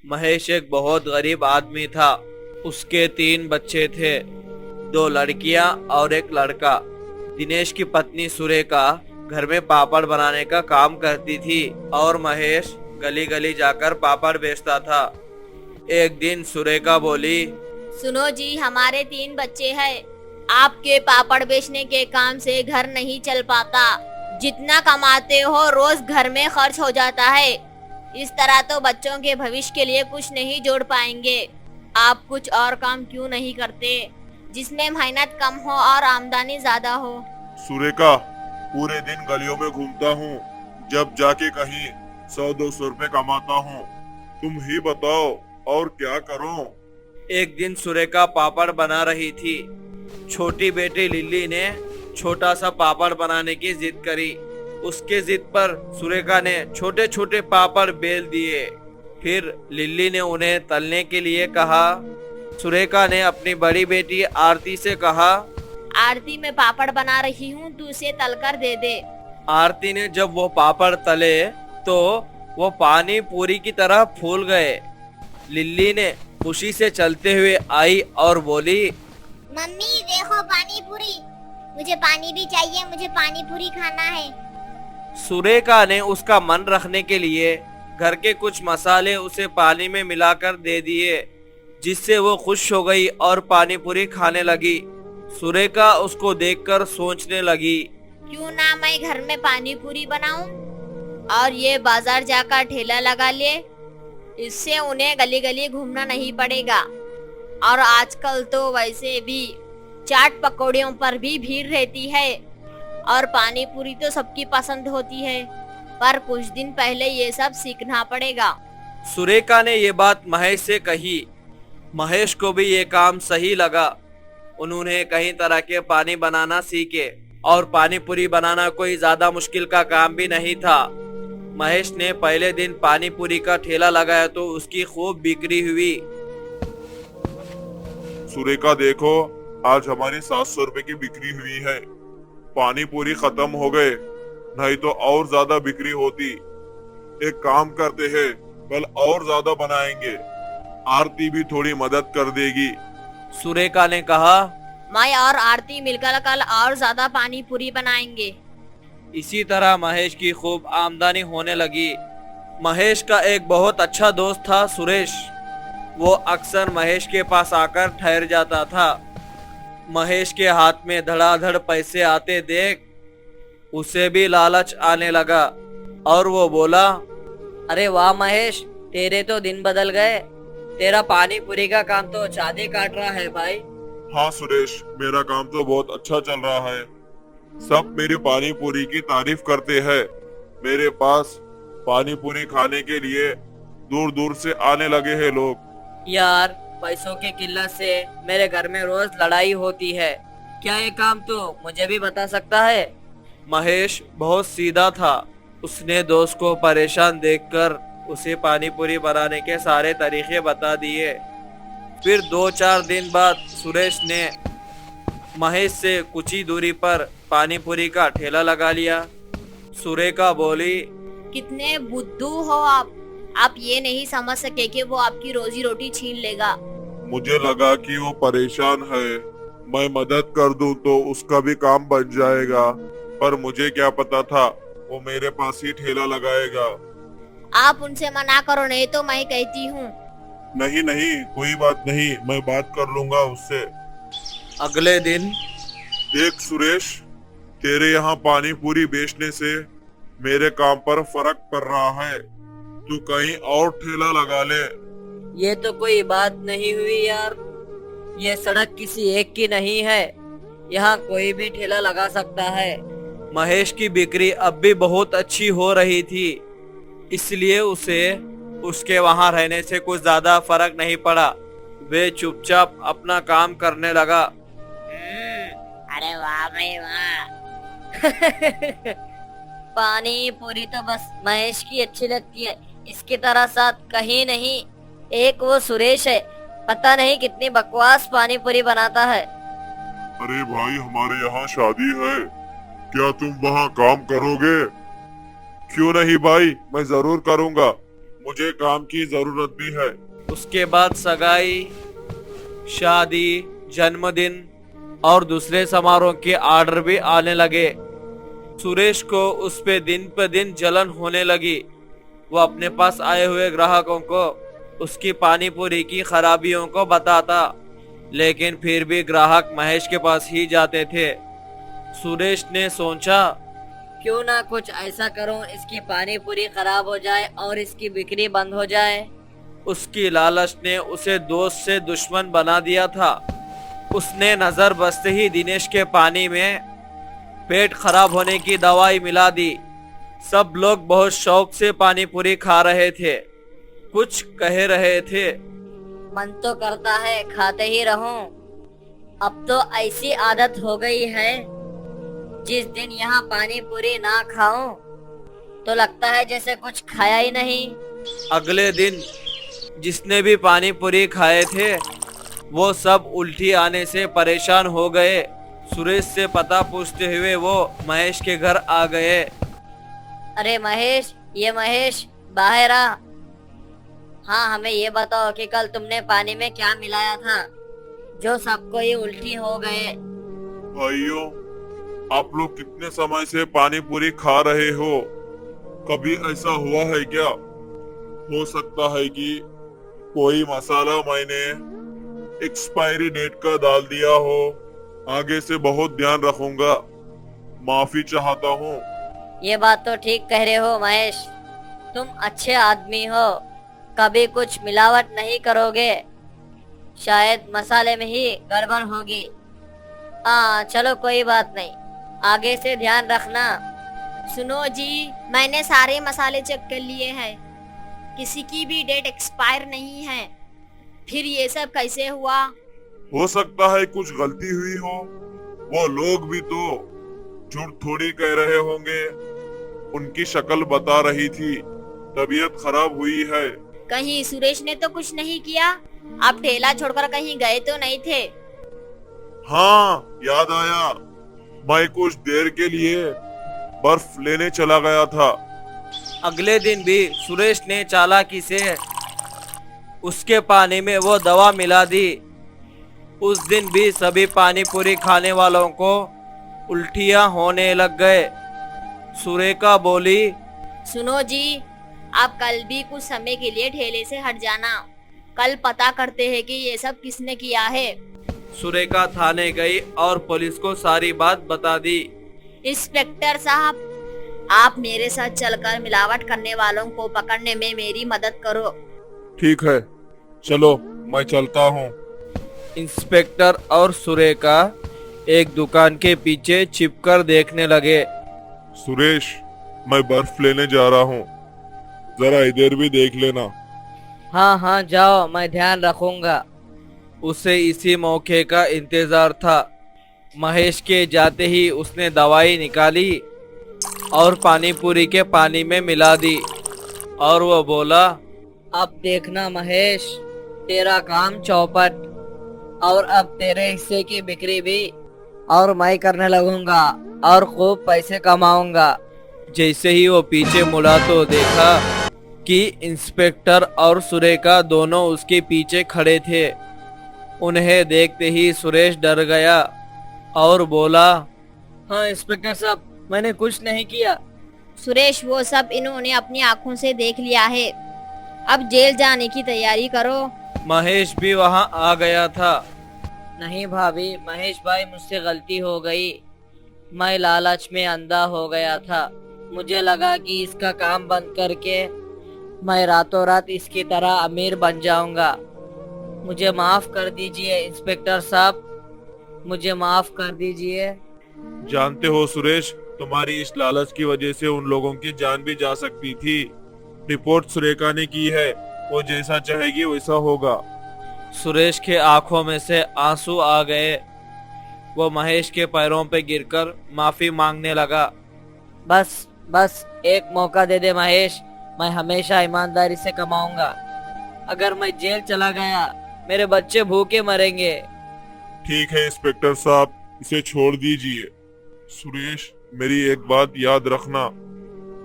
महेश एक बहुत गरीब आदमी था। उसके 3 बच्चे थे, 2 लड़कियां और एक लड़का। दिनेश की पत्नी सुरेखा घर में पापड़ बनाने का काम करती थी और महेश गली गली जाकर पापड़ बेचता था। एक दिन सुरेखा बोली, सुनो जी, हमारे 3 बच्चे हैं। आपके पापड़ बेचने के काम से घर नहीं चल पाता। जितना कमाते हो रोज घर में खर्च हो जाता है। इस तरह तो बच्चों के भविष्य के लिए कुछ नहीं जोड़ पाएंगे। आप कुछ और काम क्यों नहीं करते जिसमें मेहनत कम हो और आमदनी ज्यादा हो? सुरेखा, पूरे दिन गलियों में घूमता हूँ, जब जाके कहीं 100-200 रुपए कमाता हूँ। तुम ही बताओ और क्या करूँ? एक दिन सुरेखा पापड़ बना रही थी। छोटी बेटी लिल्ली ने छोटा सा पापड़ बनाने की जिद करी। उसके जिद पर सुरेखा ने छोटे छोटे पापड़ बेल दिए। फिर लिल्ली ने उन्हें तलने के लिए कहा। सुरेखा ने अपनी बड़ी बेटी आरती से कहा, आरती, मैं पापड़ बना रही हूँ, तू उसे तलकर दे दे। आरती ने जब वो पापड़ तले तो वो पानी पूरी की तरह फूल गए। लिल्ली ने खुशी से चलते हुए आई और बोली, मम्मी देखो पानी पूरी, मुझे पानी भी चाहिए, मुझे पानी पूरी खाना है। सुरेखा ने उसका मन रखने के लिए घर के कुछ मसाले उसे पानी में मिलाकर दे दिए, जिससे वो खुश हो गई और पानी पूरी खाने लगी। सुरेखा उसको देखकर सोचने लगी, क्यों ना मैं घर में पानी पूरी बनाऊं और ये बाजार जाकर ठेला लगा ले। इससे उन्हें गली गली घूमना नहीं पड़ेगा। और आजकल तो वैसे भी चाट पकौड़ियों पर भी भीड़ रहती है और पानी पूरी तो सबकी पसंद होती है, पर कुछ दिन पहले ये सब सीखना पड़ेगा। सुरेखा ने ये बात महेश से कही। महेश को भी ये काम सही लगा। उन्होंने कई तरह के पानी बनाना सीखे और पानी पूरी बनाना कोई ज्यादा मुश्किल का काम भी नहीं था। महेश ने पहले दिन पानी पूरी का ठेला लगाया तो उसकी खूब बिक्री हुई। सुरेखा देखो, आज हमारी 700 रुपए की बिक्री हुई है। पानी पूरी खत्म हो गए, नहीं तो और ज्यादा बिक्री होती। एक काम करते हैं, कल और ज्यादा बनाएंगे। आरती भी थोड़ी मदद कर देगी। सुरेखा ने कहा, मैं और आरती मिलकर कल और ज्यादा पानी पूरी बनाएंगे। इसी तरह महेश की खूब आमदनी होने लगी। महेश का एक बहुत अच्छा दोस्त था, सुरेश। वो अक्सर महेश के पास आकर ठहर जाता था। महेश के हाथ में धड़ाधड़ पैसे आते देख उसे भी लालच आने लगा और वो बोला, अरे वाह महेश, तेरे तो दिन बदल गए। तेरा पानी पूरी का काम तो चांदी काट रहा है भाई। हाँ सुरेश, मेरा काम तो बहुत अच्छा चल रहा है। सब मेरी पानी पूरी की तारीफ करते हैं। मेरे पास पानी पूरी खाने के लिए दूर दूर से आने लगे हैं लोग। यार, पैसों की किल्लत से मेरे घर में रोज लड़ाई होती है। क्या ये काम तो मुझे भी बता सकता है? महेश बहुत सीधा था। उसने दोस्त को परेशान देखकर उसे पानी पूरी बनाने के सारे तरीके बता दिए। फिर 2-4 दिन बाद सुरेश ने महेश से कुछ ही दूरी पर पानी पूरी का ठेला लगा लिया। सुरेखा बोली, कितने बुद्धू हो आप ये नहीं समझ सके कि वो आपकी रोजी रोटी छीन लेगा। मुझे लगा कि वो परेशान है, मैं मदद कर दूं तो उसका भी काम बन जाएगा, पर मुझे क्या पता था वो मेरे पास ही ठेला लगाएगा। आप उनसे मना करो, नहीं तो मैं कहती हूँ। नहीं नहीं, कोई बात नहीं, मैं बात कर लूंगा उससे। अगले दिन, देख सुरेश, तेरे यहाँ पानी पूरी बेचने से मेरे काम पर फर्क पड़ रहा है। तू कहीं और ठेला लगा ले। ये तो कोई बात नहीं हुई यार। ये सड़क किसी एक की नहीं है, यहाँ कोई भी ठेला लगा सकता है। महेश की बिक्री अब भी बहुत अच्छी हो रही थी, इसलिए उसे उसके वहाँ रहने से कुछ ज्यादा फर्क नहीं पड़ा। वे चुपचाप अपना काम करने लगा। अरे वाह भाई वाह। पानी पूरी तो बस महेश की अच्छी लगती है, इसकी तरह साथ कहीं नहीं। एक वो सुरेश है, पता नहीं कितनी बकवास पानी पूरी बनाता है। अरे भाई, हमारे यहाँ शादी है, क्या तुम वहाँ काम करोगे? क्यों नहीं भाई, मैं जरूर करूँगा। मुझे काम की जरूरत भी है। उसके बाद सगाई, शादी, जन्मदिन और दूसरे समारोह के ऑर्डर भी आने लगे। सुरेश को उस पे दिन जलन होने लगी। वो अपने पास आए हुए ग्राहकों को उसकी पानी पूरी की खराबियों को बताता, लेकिन फिर भी ग्राहक महेश के पास ही जाते थे। सुरेश ने सोचा, क्यों ना कुछ ऐसा करूं इसकी पानी पूरी खराब हो जाए और इसकी बिक्री बंद हो जाए। उसकी लालच ने उसे दोस्त से दुश्मन बना दिया था। उसने नजर बसते ही दिनेश के पानी में पेट खराब होने की दवाई मिला दी। सब लोग बहुत शौक से पानी पूरी खा रहे थे, कुछ कह रहे थे। मन तो करता है खाते ही रहूं। अब तो ऐसी आदत हो गई है, जिस दिन यहाँ पानी पूरी ना खाऊं तो लगता है जैसे कुछ खाया ही नहीं। अगले दिन जिसने भी पानी पूरी खाए थे वो सब उल्टी आने से परेशान हो गए। सुरेश से पता पूछते हुए वो महेश के घर आ गए। अरे महेश, ये महेश बाहर आ। हाँ, हमें ये बताओ कि कल तुमने पानी में क्या मिलाया था जो सबको ये उल्टी हो गए। भाइयों, आप लोग कितने समय से पानी पूरी खा रहे हो? कभी ऐसा हुआ है क्या? हो सकता है कि कोई मसाला मैंने एक्सपायरी डेट का डाल दिया हो। आगे से बहुत ध्यान रखूंगा, माफी चाहता हूँ। ये बात तो ठीक कह रहे हो महेश, तुम अच्छे आदमी हो, कभी कुछ मिलावट नहीं करोगे। शायद मसाले में ही गड़बड़ होगी। हाँ चलो, कोई बात नहीं, आगे से ध्यान रखना। सुनो जी, मैंने सारे मसाले चेक कर लिए हैं, किसी की भी डेट एक्सपायर नहीं है। फिर ये सब कैसे हुआ? हो सकता है कुछ गलती हुई हो। वो लोग भी तो झूठ थोड़ी कह रहे होंगे। उनकी शक्ल बता रही थी तबीयत खराब हुई है। कहीं सुरेश ने तो कुछ नहीं किया? आप ठेला छोड़कर कहीं गए तो नहीं थे? हाँ, याद आया, मैं कुछ देर के लिए बर्फ लेने चला गया था। अगले दिन भी सुरेश ने चालाकी से उसके पानी में वो दवा मिला दी। उस दिन भी सभी पानी पूरी खाने वालों को उल्टियां होने लग गए। सुरेखा बोली, सुनो जी, आप कल भी कुछ समय के लिए ठेले से हट जाना। कल पता करते हैं कि ये सब किसने किया है। सुरेखा थाने गई और पुलिस को सारी बात बता दी। इंस्पेक्टर साहब, आप मेरे साथ चलकर मिलावट करने वालों को पकड़ने में मेरी मदद करो। ठीक है, चलो मैं चलता हूँ। इंस्पेक्टर और सुरेखा एक दुकान के पीछे छिपकर देखने लगे। सुरेश, मैं बर्फ लेने जा रहा हूँ, जरा इधर भी देख लेना। हाँ हाँ जाओ, मैं ध्यान रखूंगा। उसे इसी मौके का इंतजार था। महेश के जाते ही उसने दवाई निकाली और पानी पूरी के पानी में मिला दी और वो बोला, अब देखना महेश, तेरा काम चौपट, और अब तेरे हिस्से की बिक्री भी और मैं करने लगूंगा और खूब पैसे कमाऊंगा। जैसे ही वो पीछे मुड़ा तो देखा कि इंस्पेक्टर और सुरेखा दोनों उसके पीछे खड़े थे। उन्हें देखते ही सुरेश डर गया और बोला, हाँ इंस्पेक्टर साहब, मैंने कुछ नहीं किया। सुरेश, वो सब इन्होंने अपनी आंखों से देख लिया है। अब जेल जाने की तैयारी करो। महेश भी वहां आ गया था। नहीं भाभी, महेश भाई, मुझसे गलती हो गई। मैं लालच में अंधा हो गया था। मुझे लगा कि इसका काम बंद करके मैं रातों रात इसकी तरह अमीर बन जाऊंगा। मुझे माफ कर दीजिए इंस्पेक्टर साहब, मुझे माफ कर दीजिए। जानते हो सुरेश, तुम्हारी इस लालच की वजह से उन लोगों की जान भी जा सकती थी। रिपोर्ट सुरेखा ने की है, वो जैसा चाहेगी वैसा होगा। सुरेश के आंखों में से आंसू आ गए। वो महेश के पैरों पे गिरकर माफी मांगने लगा। बस बस एक मौका दे दे महेश, मैं हमेशा ईमानदारी से कमाऊंगा। अगर मैं जेल चला गया, मेरे बच्चे भूखे मरेंगे। ठीक है इंस्पेक्टर साहब, इसे छोड़ दीजिए। सुरेश, मेरी एक बात याद रखना,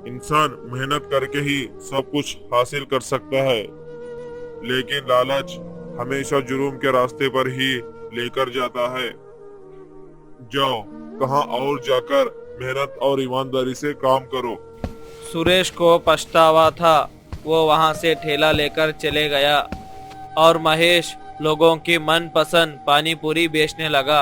इंसान मेहनत करके ही सब कुछ हासिल कर सकता है, लेकिन लालच हमेशा जुर्म के रास्ते पर ही लेकर जाता है। जाओ कहाँ और जाकर मेहनत और ईमानदारी से काम करो। सुरेश को पछतावा था। वो वहां से ठेला लेकर चले गया और महेश लोगों की मनपसंद पानी पूरी बेचने लगा।